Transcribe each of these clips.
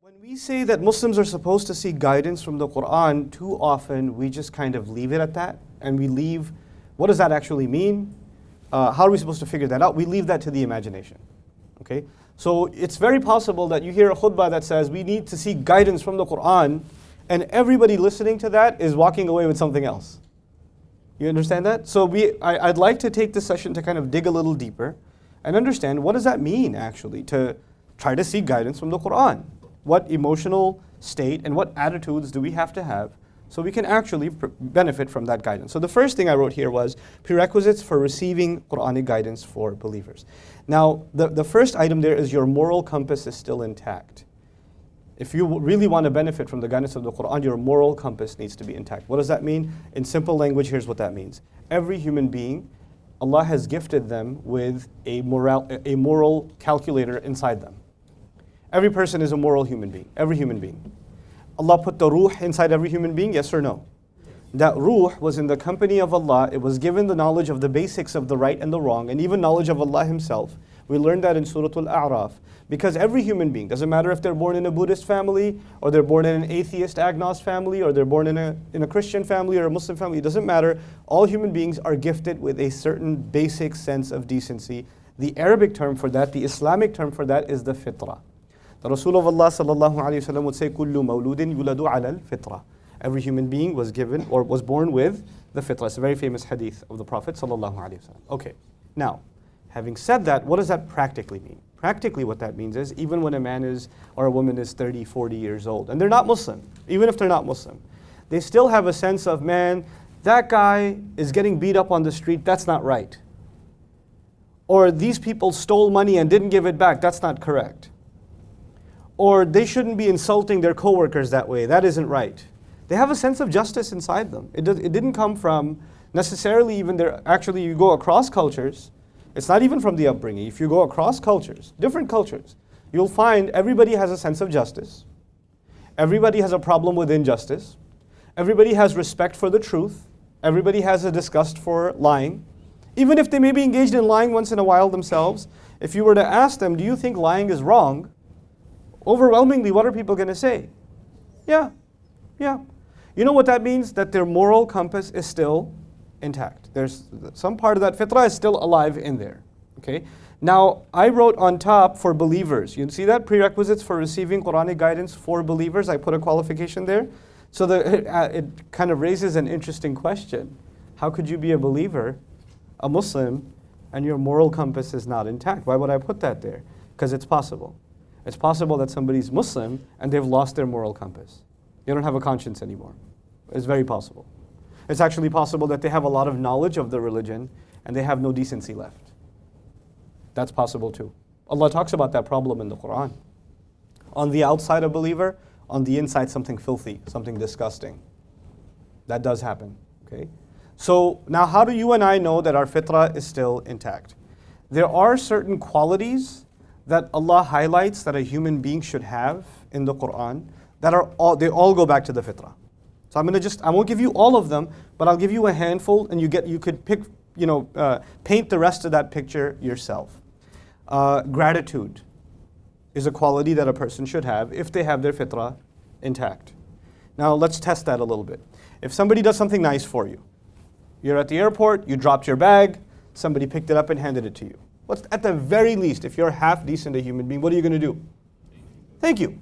When we say that Muslims are supposed to seek guidance from the Quran, too often we just kind of leave it at that, and we leave, what does that actually mean? How are we supposed to figure that out? We leave that to the imagination. Okay? So it's very possible that you hear a khutbah that says we need to seek guidance from the Quran, and everybody listening to that is walking away with something else. You understand that? So I'd like to take this session to kind of dig a little deeper and understand, what does that mean actually to try to seek guidance from the Quran? What emotional state and what attitudes do we have to have so we can actually benefit from that guidance? So the first thing I wrote here was prerequisites for receiving Quranic guidance for believers. Now, the first item there is your moral compass is still intact. If you really want to benefit from the guidance of the Quran, your moral compass needs to be intact. What does that mean? In simple language, here's what that means. Every human being, Allah has gifted them with a moral calculator inside them. Every person is a moral human being, every human being. Allah put the ruh inside every human being, yes or no? That ruh was in the company of Allah. It was given the knowledge of the basics of the right and the wrong, and even knowledge of Allah Himself. We learned that in Surah Al-A'raf. Because every human being, doesn't matter if they're born in a Buddhist family, or they're born in an atheist agnost family, or they're born in a Christian family or a Muslim family, it doesn't matter. All human beings are gifted with a certain basic sense of decency. The Arabic term for that, the Islamic term for that is the fitrah. The Rasul of Allah sallallahu alayhi wa sallam would say, كُلُّ مَوْلُودٍ يُولَدُ عَلَى الْفِطْرَةِ. Every human being was given or was born with the fitrah. It's a very famous hadith of the Prophet sallallahu alayhi wa sallam. Okay, now, having said that, what does that practically mean? Practically what that means is, even when a man is or a woman is 30, 40 years old, and they're not Muslim, even if they're not Muslim, they still have a sense of, man, that guy is getting beat up on the street, that's not right. Or these people stole money and didn't give it back, that's not correct. Or they shouldn't be insulting their coworkers that way, that isn't right. They have a sense of justice inside them. It didn't come from necessarily even their, actually you go across cultures, it's not even from the upbringing. If you go across cultures, different cultures, you'll find everybody has a sense of justice. Everybody has a problem with injustice. Everybody has respect for the truth. Everybody has a disgust for lying. Even if they may be engaged in lying once in a while themselves, if you were to ask them, do you think lying is wrong? Overwhelmingly, what are people going to say? Yeah. You know what that means? That their moral compass is still intact. There's some part of that fitrah is still alive in there. Okay. Now, I wrote on top for believers. You see that? Prerequisites for receiving Quranic guidance for believers. I put a qualification there. So it kind of raises an interesting question. How could you be a believer, a Muslim, and your moral compass is not intact? Why would I put that there? Because it's possible. It's possible that somebody's Muslim and they've lost their moral compass. They don't have a conscience anymore. It's very possible. It's actually possible that they have a lot of knowledge of the religion and they have no decency left. That's possible too. Allah talks about that problem in the Quran. On the outside a believer, on the inside something filthy, something disgusting. That does happen. Okay? So now how do you and I know that our fitrah is still intact? There are certain qualities that Allah highlights that a human being should have in the Quran that they all go back to the fitrah. So I won't give you all of them, but I'll give you a handful, and you could pick, paint the rest of that picture yourself. Gratitude is a quality that a person should have if they have their fitrah intact. Now let's test that a little bit. If somebody does something nice for you, you're at the airport, you dropped your bag, somebody picked it up and handed it to you. What's at the very least, if you're half decent a human being, what are you going to do? Thank you.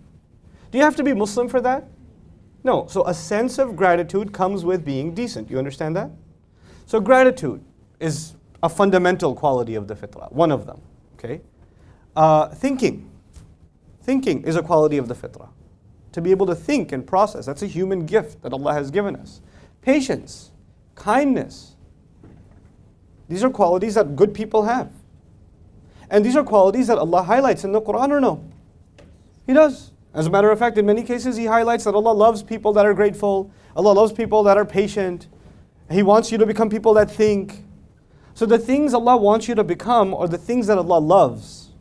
Do you have to be Muslim for that? No. So a sense of gratitude comes with being decent. You understand that? So gratitude is a fundamental quality of the fitrah, one of them. Okay. Thinking is a quality of the fitrah. To be able to think and process, that's a human gift that Allah has given us. Patience, kindness. These are qualities that good people have. And these are qualities that Allah highlights in the Quran, or no? He does. As a matter of fact, in many cases, He highlights that Allah loves people that are grateful. Allah loves people that are patient. He wants you to become people that think. So the things Allah wants you to become, or the things that Allah loves,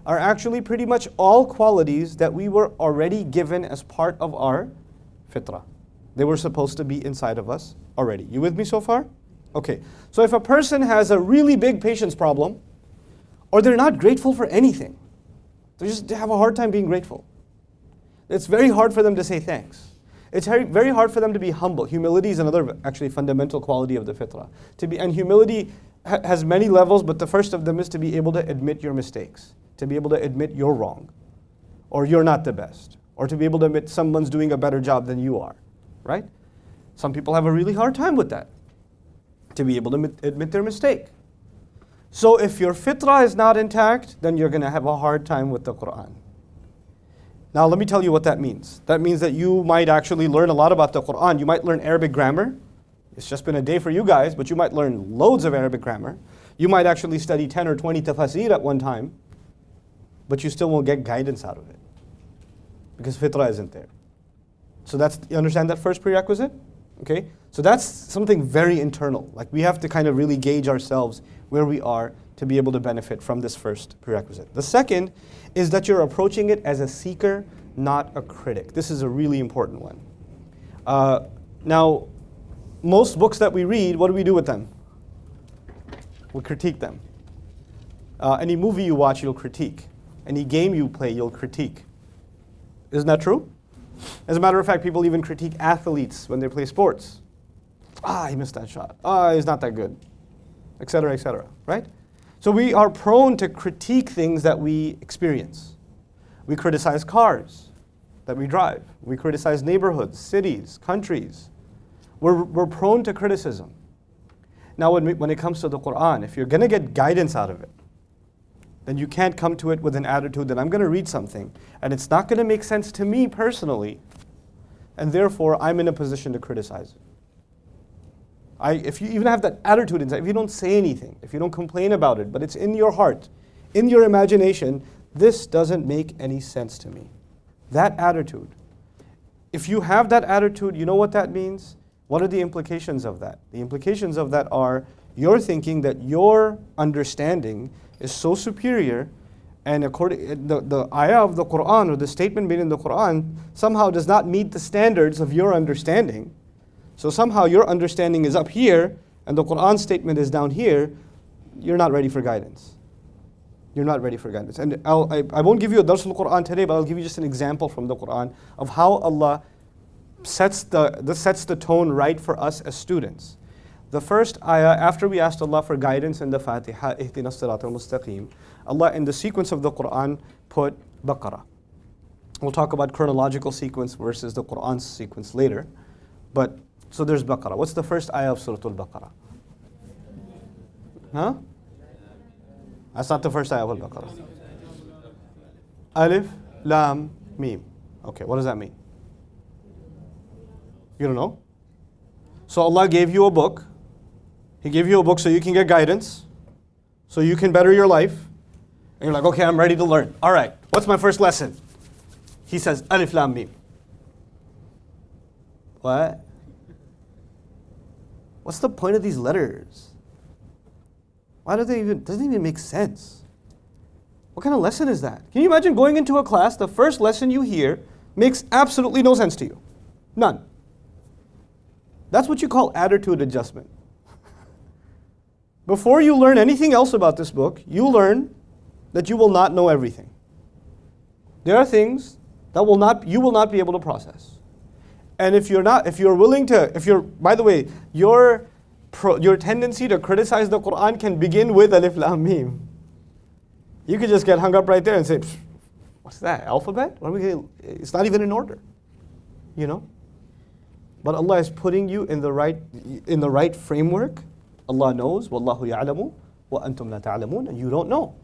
are actually pretty much all qualities that we were already given as part of our fitrah. They were supposed to be inside of us already. You with me so far? Okay. So if a person has a really big patience problem, or they're not grateful for anything, they have a hard time being grateful. It's very hard for them to say thanks. It's very hard for them to be humble. Humility is another actually fundamental quality of the fitrah. And humility has many levels, but the first of them is to be able to admit your mistakes, to be able to admit you're wrong, or you're not the best, or to be able to admit someone's doing a better job than you are, right? Some people have a really hard time with that, to be able to admit their mistake. So if your fitrah is not intact, then you're going to have a hard time with the Quran. Now let me tell you what that means. That means that you might actually learn a lot about the Quran. You might learn Arabic grammar. It's just been a day for you guys, but you might learn loads of Arabic grammar. You might actually study 10 or 20 tafsir at one time, but you still won't get guidance out of it because fitrah isn't there. So you understand that first prerequisite? Okay? So that's something very internal. Like we have to kind of really gauge ourselves where we are to be able to benefit from this first prerequisite. The second is that you're approaching it as a seeker, not a critic. This is a really important one. Now, most books that we read, what do we do with them? We critique them. Any movie you watch, you'll critique. Any game you play, you'll critique. Isn't that true? As a matter of fact, people even critique athletes when they play sports. He missed that shot. He's not that good, etc., etc., right? So we are prone to critique things that we experience. We criticize cars that we drive. We criticize neighborhoods, cities, countries. We're prone to criticism. Now when it comes to the Quran, if you're going to get guidance out of it, then you can't come to it with an attitude that I'm going to read something and it's not going to make sense to me personally, and therefore I'm in a position to criticize it. If you even have that attitude inside, if you don't say anything, if you don't complain about it, but it's in your heart, in your imagination, this doesn't make any sense to me. That attitude. If you have that attitude, you know what that means? What are the implications of that? The implications of that are you're thinking that your understanding is so superior, and according the ayah of the Quran or the statement made in the Quran somehow does not meet the standards of your understanding. So somehow your understanding is up here and the Quran statement is down here. You're not ready for guidance. You're not ready for guidance. And I won't give you a dars al-Quran today, but I'll give you just an example from the Quran of how Allah sets the tone right for us as students. The first ayah, after we asked Allah for guidance in the Fatiha, Ihdinas Siratal Mustaqim, Allah in the sequence of the Quran put Baqarah. We'll talk about chronological sequence versus the Quran sequence later. But so there's Baqarah. What's the first ayah of Surah Al-Baqarah? Huh? That's not the first ayah of Al-Baqarah. Alif, Lam, Mim. Okay, what does that mean? You don't know? So Allah gave you a book. He gave you a book so you can get guidance, so you can better your life. And you're like, okay, I'm ready to learn. All right, what's my first lesson? He says, Alif, Lam, Mim. What? What's the point of these letters? Why do they even, doesn't even make sense. What kind of lesson is that? Can you imagine going into a class, the first lesson you hear makes absolutely no sense to you? None. That's what you call attitude adjustment. Before you learn anything else about this book, you learn that you will not know everything. There are things that you will not be able to process. And by the way, your tendency to criticize the Quran can begin with Alif Lam Mim. You could just get hung up right there and say, what's that, alphabet? It's not even in order, you know? But Allah is putting you in the right framework. Allah knows, Wallahu ya'lamu, wa antum la ta'lamun, and you don't know.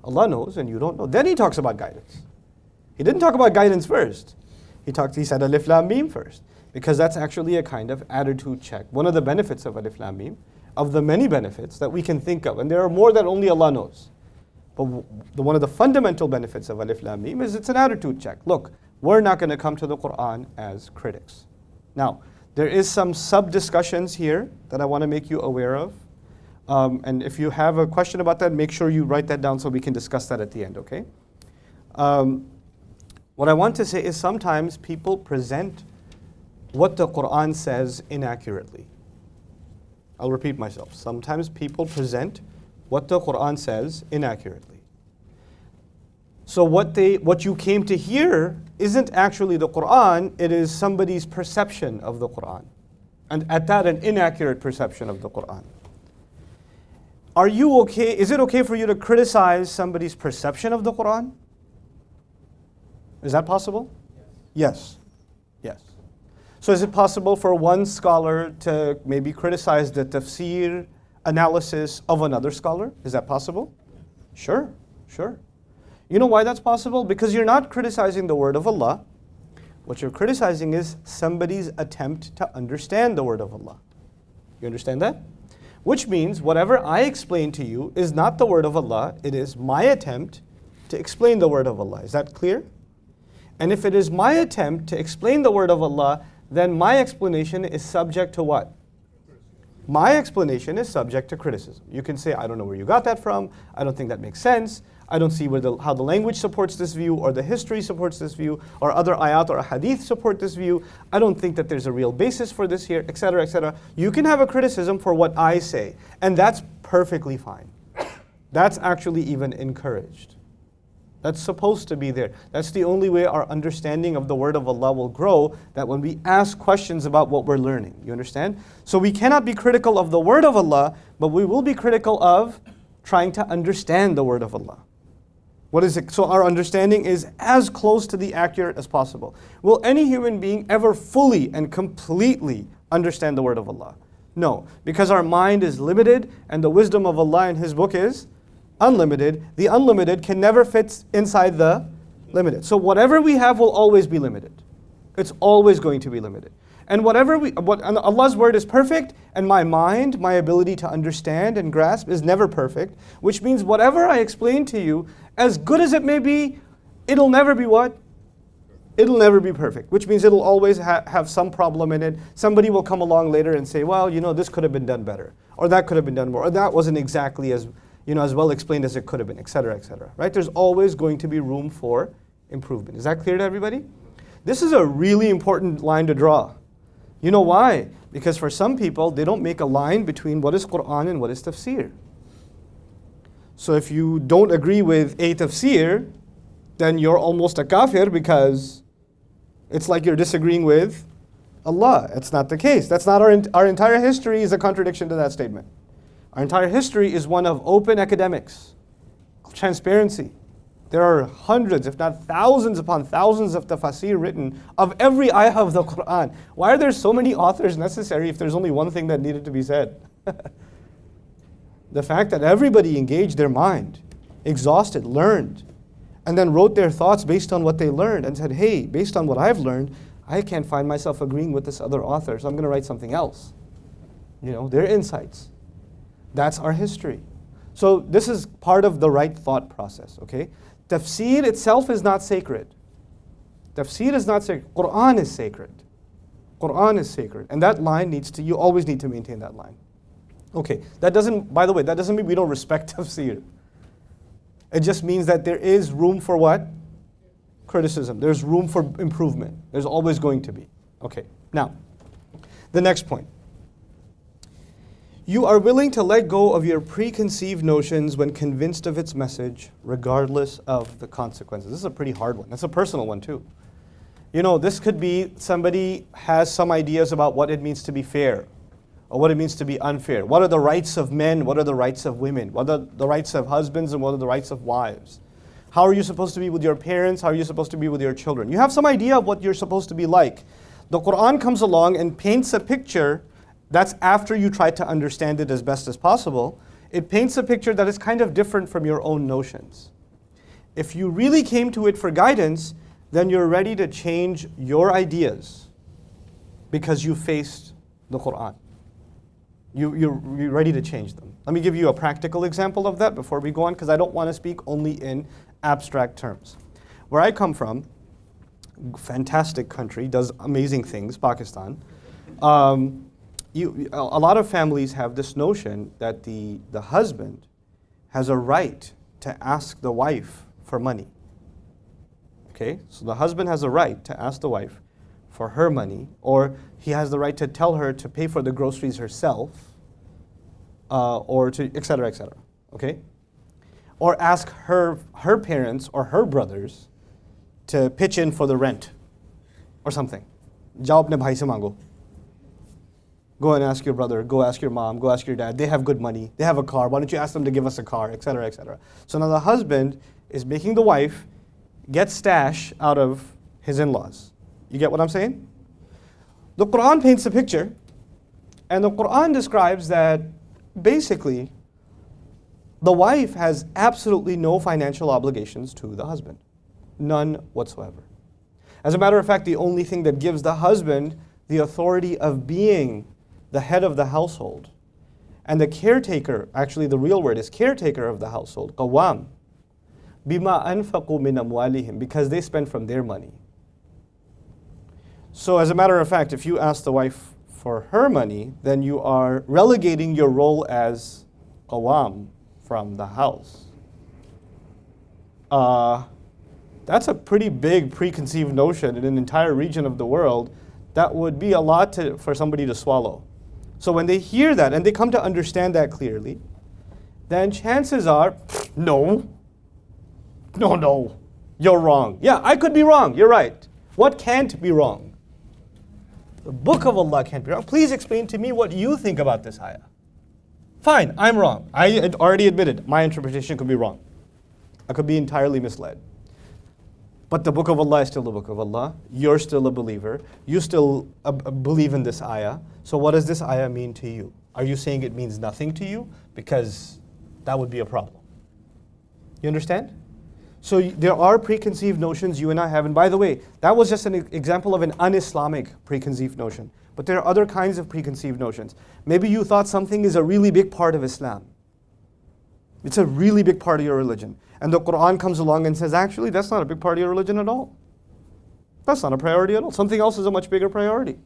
Allah knows and you don't know. Then He talks about guidance. He didn't talk about guidance first. He said Alif Lam Mim first, because that's actually a kind of attitude check. One of the benefits of Alif Lam Mim, of the many benefits that we can think of, and there are more that only Allah knows. But one of the fundamental benefits of Alif Lam Mim is it's an attitude check. Look, we're not going to come to the Quran as critics. Now, there is some sub-discussions here that I want to make you aware of. And if you have a question about that, make sure you write that down so we can discuss that at the end, okay? What I want to say is sometimes people present what the Quran says inaccurately. I'll repeat myself. Sometimes people present what the Quran says inaccurately. So what you came to hear isn't actually the Quran, it is somebody's perception of the Quran. And at that, an inaccurate perception of the Quran. Are you okay? Is it okay for you to criticize somebody's perception of the Quran? Is that possible? Yes. Yes. So is it possible for one scholar to maybe criticize the tafsir analysis of another scholar? Is that possible? Sure, sure. You know why that's possible? Because you're not criticizing the word of Allah. What you're criticizing is somebody's attempt to understand the word of Allah. You understand that? Which means whatever I explain to you is not the word of Allah, it is my attempt to explain the word of Allah. Is that clear? And if it is my attempt to explain the word of Allah, then my explanation is subject to what? My explanation is subject to criticism. You can say, I don't know where you got that from, I don't think that makes sense, I don't see how the language supports this view, or the history supports this view, or other ayat or hadith support this view, I don't think that there's a real basis for this here, etc., etc. You can have a criticism for what I say, and that's perfectly fine. That's actually even encouraged. That's supposed to be there. That's the only way our understanding of the word of Allah will grow, that when we ask questions about what we're learning. You understand? So we cannot be critical of the word of Allah, but we will be critical of trying to understand the word of Allah. What is it? So our understanding is as close to the accurate as possible. Will any human being ever fully and completely understand the word of Allah? No, because our mind is limited and the wisdom of Allah in His book is unlimited. The unlimited can never fit inside the limited. So whatever we have will always be limited. It's always going to be limited. And and Allah's word is perfect, and my mind, my ability to understand and grasp is never perfect, which means whatever I explain to you, as good as it may be, it'll never be what? It'll never be perfect, which means it'll always have some problem in it. Somebody will come along later and say, well, this could have been done better, or that could have been done more, or that wasn't exactly as well explained as it could have been, etc., etc. Right? There's always going to be room for improvement. Is that clear to everybody? This is a really important line to draw. You know why? Because for some people, they don't make a line between what is Quran and what is tafsir. So if you don't agree with a tafsir, then you're almost a kafir, because it's like you're disagreeing with Allah. It's not the case. That's not our entire history is a contradiction to that statement. Our entire history is one of open academics, transparency. There are hundreds, if not thousands upon thousands of tafsir written of every ayah of the Quran. Why are there so many authors necessary if there's only one thing that needed to be said? The fact that everybody engaged their mind, exhausted, learned, and then wrote their thoughts based on what they learned and said, hey, based on what I've learned, I can't find myself agreeing with this other author, so I'm going to write something else. Their insights. That's our history. So this is part of the right thought process, okay? Tafsir itself is not sacred. Tafsir is not sacred. Quran is sacred. Quran is sacred. And that line you always need to maintain that line. Okay, by the way, that doesn't mean we don't respect tafsir. It just means that there is room for what? Criticism. There's room for improvement. There's always going to be. Okay, now, the next point. You are willing to let go of your preconceived notions when convinced of its message, regardless of the consequences. This is a pretty hard one. That's a personal one too. This could be somebody has some ideas about what it means to be fair, or what it means to be unfair. What are the rights of men? What are the rights of women? What are the rights of husbands and what are the rights of wives? How are you supposed to be with your parents? How are you supposed to be with your children? You have some idea of what you're supposed to be like. The Quran comes along and paints a picture. That's after you try to understand it as best as possible. It paints a picture that is kind of different from your own notions. If you really came to it for guidance, then you're ready to change your ideas because you faced the Quran. You're ready to change them. Let me give you a practical example of that before we go on, because I don't want to speak only in abstract terms. Where I come from, fantastic country, does amazing things, Pakistan. A lot of families have this notion that the husband has a right to ask the wife for money. Okay, so the husband has a right to ask the wife for her money, or he has the right to tell her to pay for the groceries herself, or to etc., etc. Okay, or ask her parents or her brothers to pitch in for the rent or something. Jao apne bhai se mango. Go and ask your brother, go ask your mom, go ask your dad. They have good money, they have a car. Why don't you ask them to give us a car, etc., etc. So now the husband is making the wife get stash out of his in-laws. You get what I'm saying? The Quran paints a picture, and the Quran describes that basically the wife has absolutely no financial obligations to the husband. None whatsoever. As a matter of fact, the only thing that gives the husband the authority of being the head of the household and the caretaker, actually the real word is caretaker of the household, qawwam, bima anfaqu min amwalihim, because they spend from their money. So as a matter of fact, if you ask the wife for her money, then you are relegating your role as qawwam from the house. That's a pretty big preconceived notion in an entire region of the world. That would be a lot for somebody to swallow. So when they hear that and they come to understand that clearly, then chances are, no, you're wrong. Yeah, I could be wrong, you're right. What can't be wrong? The book of Allah can't be wrong. Please explain to me what you think about this ayah. Fine, I'm wrong. I already admitted my interpretation could be wrong. I could be entirely misled. But the book of Allah is still the book of Allah. You're still a believer. You still believe in this ayah. So what does this ayah mean to you? Are you saying it means nothing to you? Because that would be a problem. You understand? So there are preconceived notions you and I have. And by the way, that was just an example of an un-Islamic preconceived notion. But there are other kinds of preconceived notions. Maybe you thought something is a really big part of Islam. It's a really big part of your religion. And the Quran comes along and says, actually, that's not a big part of your religion at all. That's not a priority at all. Something else is a much bigger priority.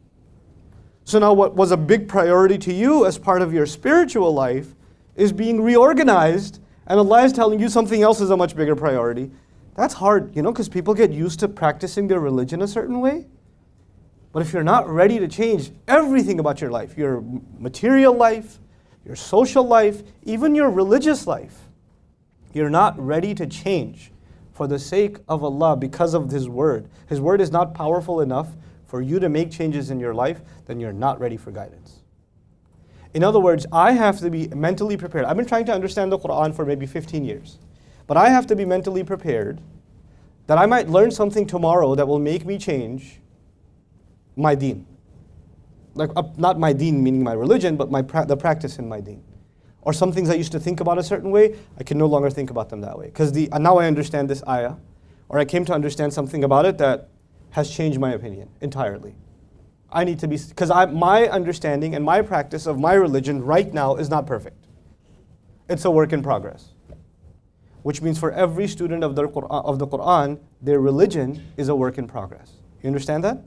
So now what was a big priority to you as part of your spiritual life is being reorganized, and Allah is telling you something else is a much bigger priority. That's hard, because people get used to practicing their religion a certain way. But if you're not ready to change everything about your life, your material life, your social life, even your religious life, you're not ready to change for the sake of Allah because of His word. His word is not powerful enough for you to make changes in your life, then you're not ready for guidance. In other words, I have to be mentally prepared. I've been trying to understand the Quran for maybe 15 years. But I have to be mentally prepared that I might learn something tomorrow that will make me change my deen. Not my deen meaning my religion, but the practice in my deen. Or some things I used to think about a certain way, I can no longer think about them that way. Because now I understand this ayah, or I came to understand something about it that has changed my opinion entirely. I need to be, because my understanding and my practice of my religion right now is not perfect. It's a work in progress. Which means for every student of the Quran, their religion is a work in progress. You understand that?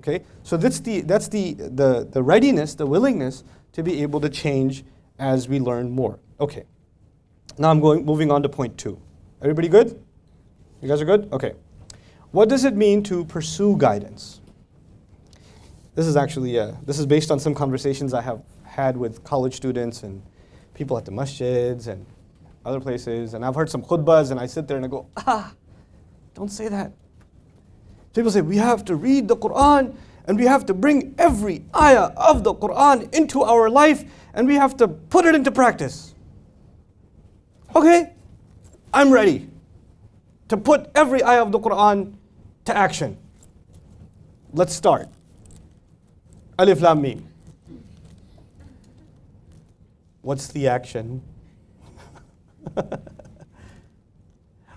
Okay? So that's the readiness, the willingness to be able to change as we learn more. Okay. Now moving on to point 2. Everybody good? You guys are good? Okay. What does it mean to pursue guidance? This is actually, this is based on some conversations I have had with college students and people at the masjids and other places. And I've heard some khutbahs and I sit there and I go, don't say that. People say, we have to read the Quran and we have to bring every ayah of the Quran into our life and we have to put it into practice. Okay, I'm ready to put every ayah of the Quran to action. Let's start. Alif Lam Mim. What's the action?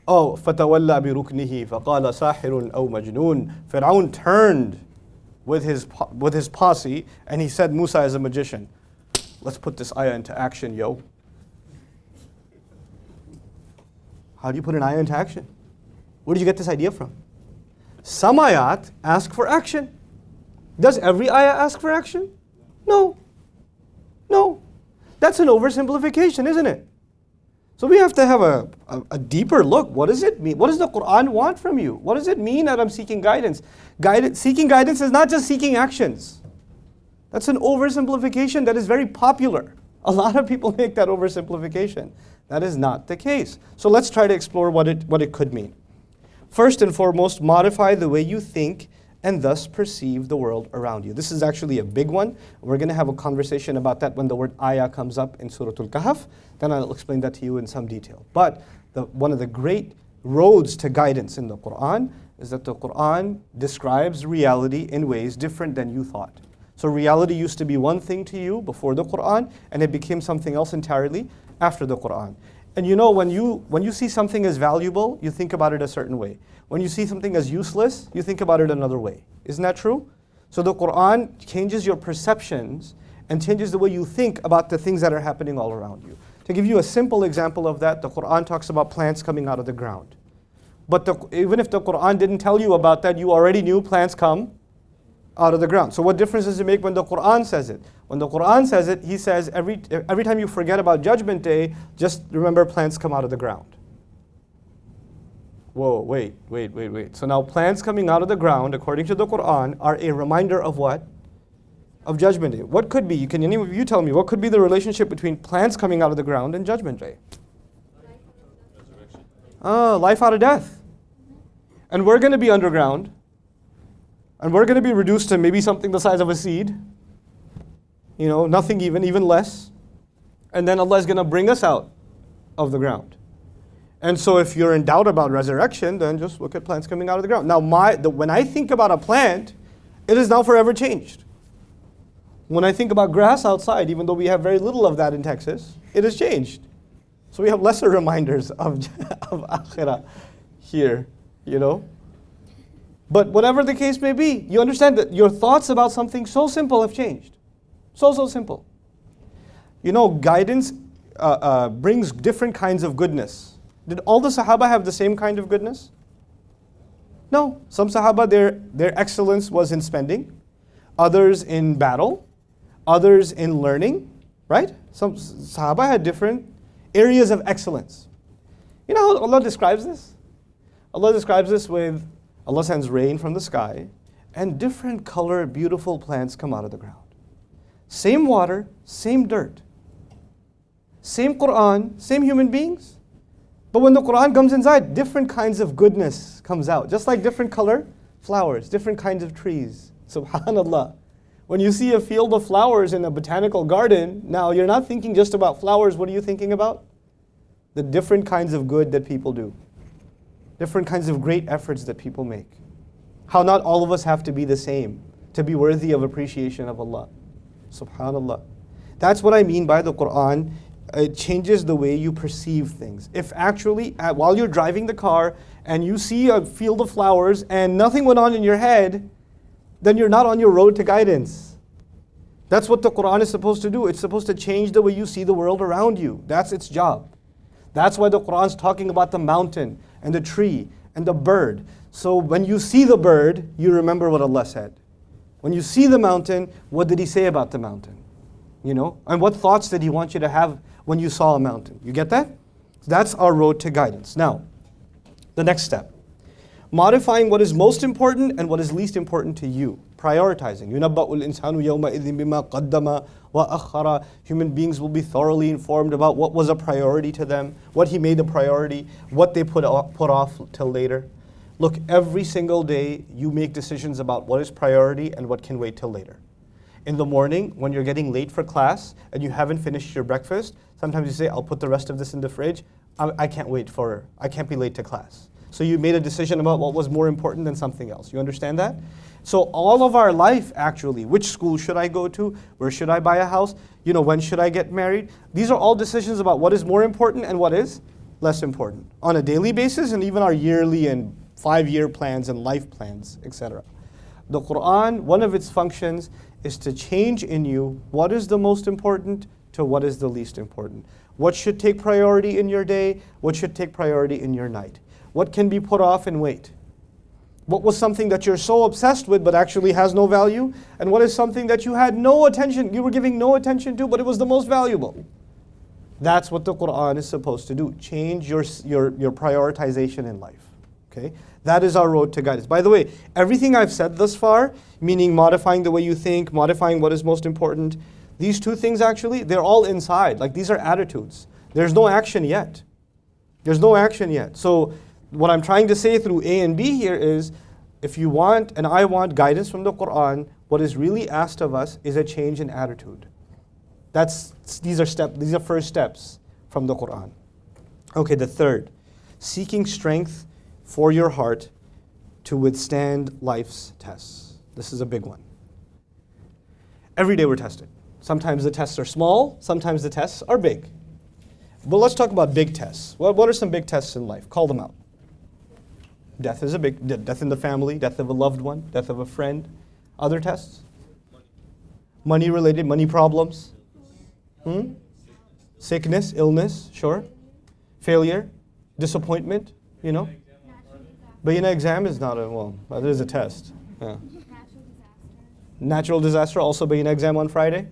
Oh, فَتَوَلَّى بِرُكْنِهِ فَقَالَ سَاحِرٌ أَوْ مَجْنُونَ. Fir'aun turned with his posse and he said Musa is a magician. Let's put this ayah into action, yo. How do you put an ayah into action? Where did you get this idea from? Some ayat ask for action. Does every ayah ask for action? No. No. That's an oversimplification, isn't it? So we have to have a deeper look. What does it mean? What does the Quran want from you? What does it mean that I'm seeking guidance? Seeking guidance is not just seeking actions. That's an oversimplification that is very popular. A lot of people make that oversimplification. That is not the case. So let's try to explore what it could mean. First and foremost, modify the way you think and thus perceive the world around you. This is actually a big one. We're going to have a conversation about that when the word ayah comes up in Surah Al-Kahf. Then I'll explain that to you in some detail. But one of the great roads to guidance in the Quran is that the Quran describes reality in ways different than you thought. So reality used to be one thing to you before the Quran, and it became something else entirely after the Quran. And you know, when you see something as valuable, you think about it a certain way. When you see something as useless, you think about it another way. Isn't that true? So the Quran changes your perceptions and changes the way you think about the things that are happening all around you. To give you a simple example of that, the Quran talks about plants coming out of the ground. But even if the Quran didn't tell you about that, you already knew plants come out of the ground. So what difference does it make when the Quran says it? When the Quran says it, he says every time you forget about Judgment Day, just remember plants come out of the ground. Whoa, wait. So now plants coming out of the ground, according to the Quran, are a reminder of what? Of Judgment Day. What could be? Can any of you tell me, what could be the relationship between plants coming out of the ground and Judgment Day? Life out of death. And we're going to be underground. And we're going to be reduced to maybe something the size of a seed. You know, nothing even less. And then Allah is going to bring us out of the ground. And so if you're in doubt about resurrection, then just look at plants coming out of the ground. Now, when I think about a plant, it is now forever changed. When I think about grass outside, even though we have very little of that in Texas, it has changed. So we have lesser reminders of akhirah here, you know. But whatever the case may be, you understand that your thoughts about something so simple have changed. So simple. You know, guidance brings different kinds of goodness. Did all the Sahaba have the same kind of goodness? No. Some Sahaba, their excellence was in spending, others in battle, others in learning, right? Some Sahaba had different areas of excellence. You know how Allah describes this? Allah describes this with, Allah sends rain from the sky, and different colored, beautiful plants come out of the ground. Same water, same dirt. Same Quran, same human beings. But when the Quran comes inside, different kinds of goodness comes out. Just like different color flowers, different kinds of trees. Subhanallah. When you see a field of flowers in a botanical garden, now you're not thinking just about flowers. What are you thinking about? The different kinds of good that people do. Different kinds of great efforts that people make. How not all of us have to be the same to be worthy of appreciation of Allah. Subhanallah. That's what I mean by the Quran. It changes the way you perceive things. If actually, while you're driving the car and you see a field of flowers and nothing went on in your head, then you're not on your road to guidance. That's what the Quran is supposed to do. It's supposed to change the way you see the world around you. That's its job. That's why the Quran's talking about the mountain and the tree and the bird. So when you see the bird, you remember what Allah said. When you see the mountain, what did He say about the mountain? You know, and what thoughts did He want you to have when you saw a mountain? You get that? That's our road to guidance. Now, the next step. Modifying what is most important and what is least important to you. Prioritizing. يُنَبَّأُ الْإِنسَانُ يَوْمَئِذٍ بِمَا قَدَّمَ وَأَخَّرَ. Human beings will be thoroughly informed about what was a priority to them, what He made a priority, what they put off till later. Look, every single day you make decisions about what is priority and what can wait till later. In the morning, when you're getting late for class and you haven't finished your breakfast, sometimes you say, I'll put the rest of this in the fridge. I can't be late to class. So you made a decision about what was more important than something else. You understand that? So all of our life, actually, which school should I go to? Where should I buy a house? You know, when should I get married? These are all decisions about what is more important and what is less important on a daily basis, and even our yearly and 5-year plans and life plans, etc. The Quran, one of its functions is to change in you what is the most important to what is the least important. What should take priority in your day? What should take priority in your night? What can be put off and wait? What was something that you're so obsessed with but actually has no value? And what is something that you had no attention, you were giving no attention to, but it was the most valuable? That's what the Quran is supposed to do. Change your prioritization in life. Okay? That is our road to guidance. By the way, everything I've said thus far, meaning modifying the way you think, modifying what is most important, these two things actually, they're all inside. Like these are attitudes. There's no action yet. There's no action yet. So what I'm trying to say through A and B here is, if you want and I want guidance from the Quran, what is really asked of us is a change in attitude. These are first steps from the Quran. Okay, the third, seeking strength for your heart to withstand life's tests. This is a big one. Every day we're tested. Sometimes the tests are small, sometimes the tests are big. But let's talk about big tests. What are some big tests in life? Call them out. Death is death in the family, death of a loved one, death of a friend. Other tests? Money related, money problems. Sickness, illness, sure. Failure, disappointment, Bayyinah exam is not it is a test. Yeah. Natural disaster, also Bayyinah exam on Friday.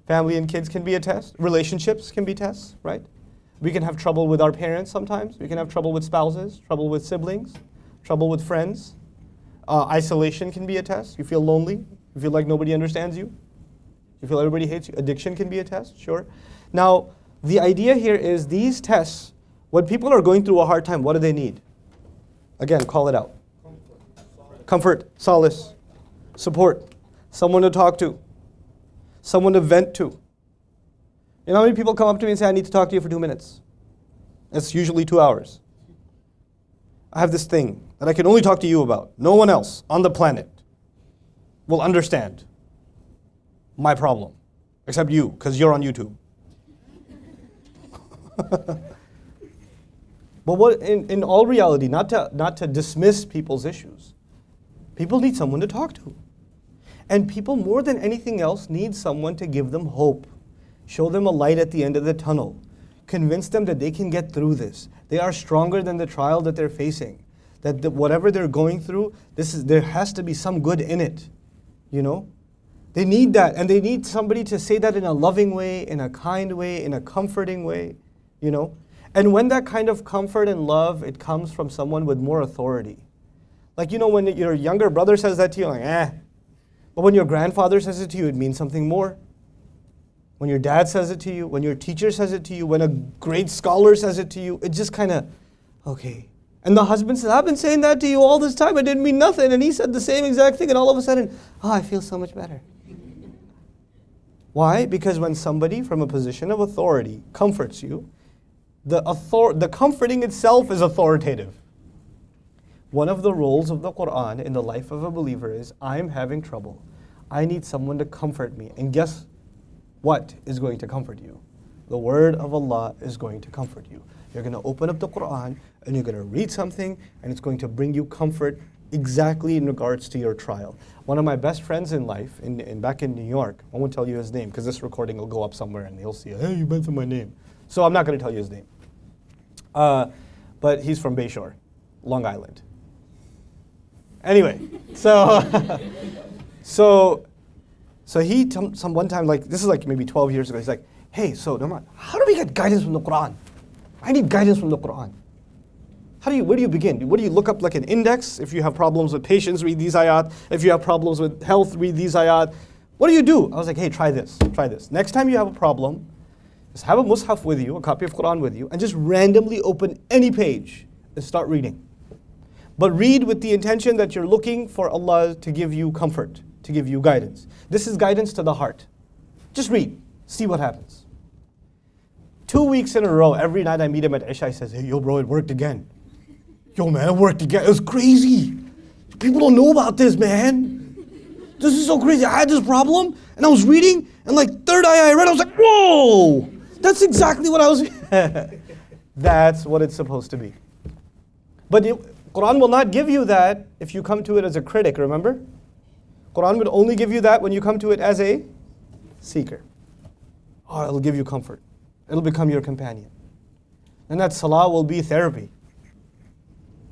Family and kids can be a test. Relationships can be tests, right? We can have trouble with our parents sometimes. We can have trouble with spouses, trouble with siblings, trouble with friends. Isolation can be a test. You feel lonely. You feel like nobody understands you. You feel everybody hates you. Addiction can be a test, sure. Now, the idea here is these tests, when people are going through a hard time, what do they need? Again, call it out. Comfort, solace, support, someone to talk to, someone to vent to. You know how many people come up to me and say, I need to talk to you for 2 minutes? It's usually 2 hours. I have this thing that I can only talk to you about. No one else on the planet will understand my problem, except you, because you're on YouTube. But what in all reality, not to dismiss people's issues, people need someone to talk to. And people, more than anything else, need someone to give them hope. Show them a light at the end of the tunnel. Convince them that they can get through this. They are stronger than the trial that they're facing. That whatever they're going through, there has to be some good in it. They need that, and they need somebody to say that in a loving way, in a kind way, in a comforting way, And when that kind of comfort and love, it comes from someone with more authority. Like, when your younger brother says that to you, like, But when your grandfather says it to you, it means something more. When your dad says it to you, when your teacher says it to you, when a great scholar says it to you, it just kind of, okay. And the husband says, I've been saying that to you all this time, it didn't mean nothing. And he said the same exact thing, and all of a sudden, I feel so much better. Why? Because when somebody from a position of authority comforts you, the comforting itself is authoritative. One of the roles of the Quran in the life of a believer is, I'm having trouble. I need someone to comfort me. And guess what is going to comfort you? The word of Allah is going to comfort you. You're going to open up the Quran and you're going to read something and it's going to bring you comfort exactly in regards to your trial. One of my best friends in life, back in New York, I won't tell you his name because this recording will go up somewhere and he'll see, hey, you mentioned my name. So I'm not going to tell you his name. But he's from Bayshore, Long Island. Anyway, so he one time, like, this is like maybe 12 years ago, he's like, hey, so Nouman, how do we get guidance from the Quran? I need guidance from the Quran. Where do you begin? What do you look up, like an index? If you have problems with patience, read these ayat. If you have problems with health, read these ayat. What do? I was like, hey, try this. Next time you have a problem, just have a mushaf with you, a copy of Quran with you, and just randomly open any page and start reading. But read with the intention that you're looking for Allah to give you comfort, to give you guidance. This is guidance to the heart. Just read, see what happens. 2 weeks in a row, every night I meet him at Isha, he says, hey, yo bro, it worked again. Yo man, it worked again. It was crazy. People don't know about this, man. This is so crazy. I had this problem, and I was reading, and like third ayah I read, I was like, whoa! That's exactly what I was... That's what it's supposed to be. But Quran will not give you that if you come to it as a critic, remember? Quran would only give you that when you come to it as a seeker. Oh, it'll give you comfort. It'll become your companion. And that salah will be therapy.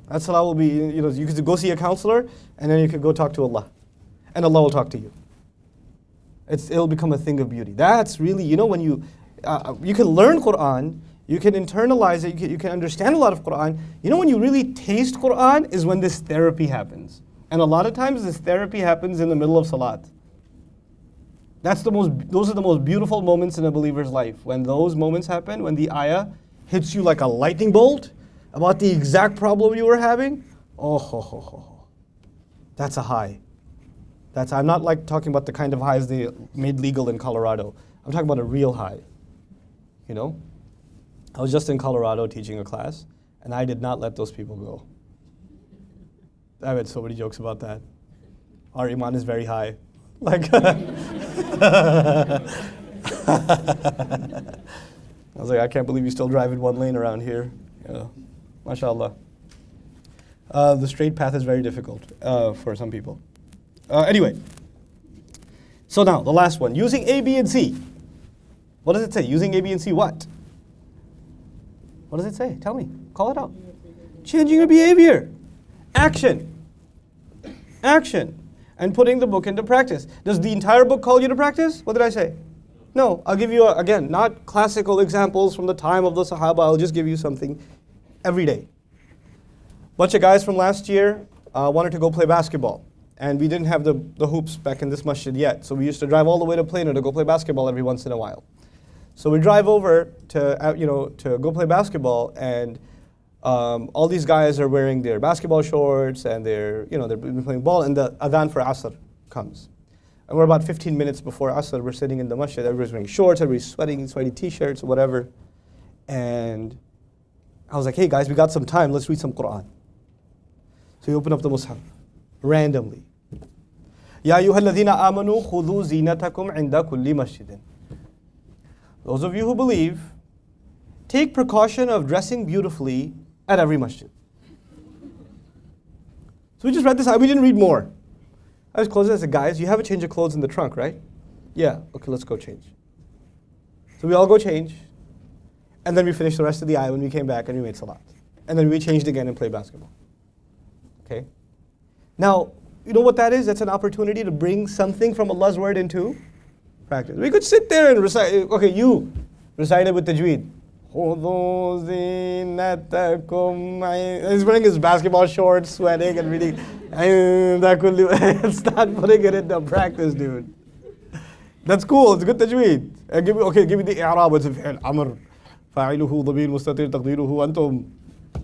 That salah will be, you could go see a counselor, and then you could go talk to Allah. And Allah will talk to you. It'll become a thing of beauty. That's really, when you can learn Quran, you can internalize it, you can understand a lot of Quran. When you really taste Quran is when this therapy happens. And a lot of times this therapy happens in the middle of salat. Those are the most beautiful moments in a believer's life. When those moments happen, when the ayah hits you like a lightning bolt about the exact problem you were having, oh ho ho ho ho. That's a high. I'm not like talking about the kind of highs they made legal in Colorado. I'm talking about a real high. You know? I was just in Colorado teaching a class, and I did not let those people go. I've had so many jokes about that. Our iman is very high. Like, I was like, I can't believe you still drive in one lane around here. Yeah. MashaAllah. The straight path is very difficult for some people. Anyway, so now the last one. Using A, B, and C. What does it say? Using A, B, and C what? What does it say? Tell me. Call it out. Changing your behavior. Action. Action. And putting the book into practice. Does the entire book call you to practice? What did I say? No. I'll give you, again, not classical examples from the time of the Sahaba. I'll just give you something every day. Bunch of guys from last year wanted to go play basketball. And we didn't have the hoops back in this masjid yet. So we used to drive all the way to Plano to go play basketball every once in a while. So we drive over to go play basketball, and all these guys are wearing their basketball shorts, and they're playing ball, and the adhan for Asr comes. And we're about 15 minutes before Asr, we're sitting in the masjid, everybody's wearing shorts, everybody's sweating, sweaty t-shirts, whatever. And I was like, hey guys, we got some time, let's read some Quran. So we open up the Mus'haf, randomly. Ya ayyuhalladhina amanu khudhu zinatakum inda kulli masjidin. Those of you who believe, take precaution of dressing beautifully at every masjid. So we just read this out. We didn't read more. I was closing. I said, guys, you have a change of clothes in the trunk, right? Yeah. Okay, let's go change. So we all go change. And then we finished the rest of the ayah when we came back and we made salat. And then we changed again and played basketball. Okay? Now, you know what that is? That's an opportunity to bring something from Allah's word into practice. We could sit there and recite. Okay, you recite it with tajweed. He's wearing his basketball shorts, sweating and reading. It's not putting it into practice, dude. That's cool. It's good tajweed. Give me the i'rab. It's fi'l amr. Fa'iluhu dhamir mustatir taqdiruhu antum.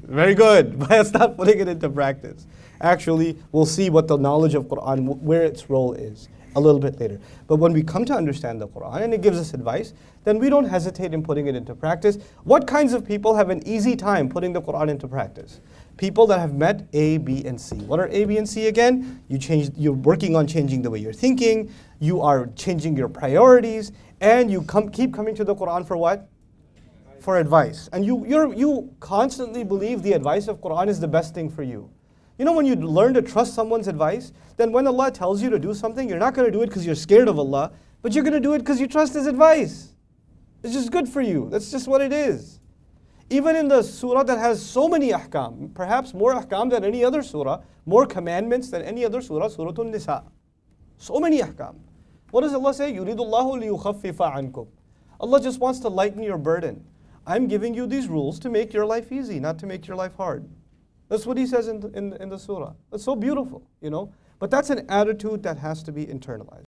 Very good. But it's not putting it into practice. Actually, we'll see what the knowledge of Quran, where its role is, a little bit later. But when we come to understand the Quran and it gives us advice, then we don't hesitate in putting it into practice. What kinds of people have an easy time putting the Quran into practice? People that have met A, B, and C. What are A, B, and C again? You're working on changing the way you're thinking, you are changing your priorities, and you keep coming to the Quran for what? For advice. And you constantly believe the advice of Quran is the best thing for you. You know, when you learn to trust someone's advice, then when Allah tells you to do something, you're not going to do it because you're scared of Allah, but you're going to do it because you trust His advice. It's just good for you. That's just what it is. Even in the surah that has so many ahkam, perhaps more ahkam than any other surah, more commandments than any other surah, Surah An-Nisa. So many ahkam. What does Allah say? يُرِيدُ اللَّهُ لِيُخَفِّفَ عَنْكُمْ. Allah just wants to lighten your burden. I'm giving you these rules to make your life easy, not to make your life hard. That's what He says in the surah. That's so beautiful, you know. But that's an attitude that has to be internalized.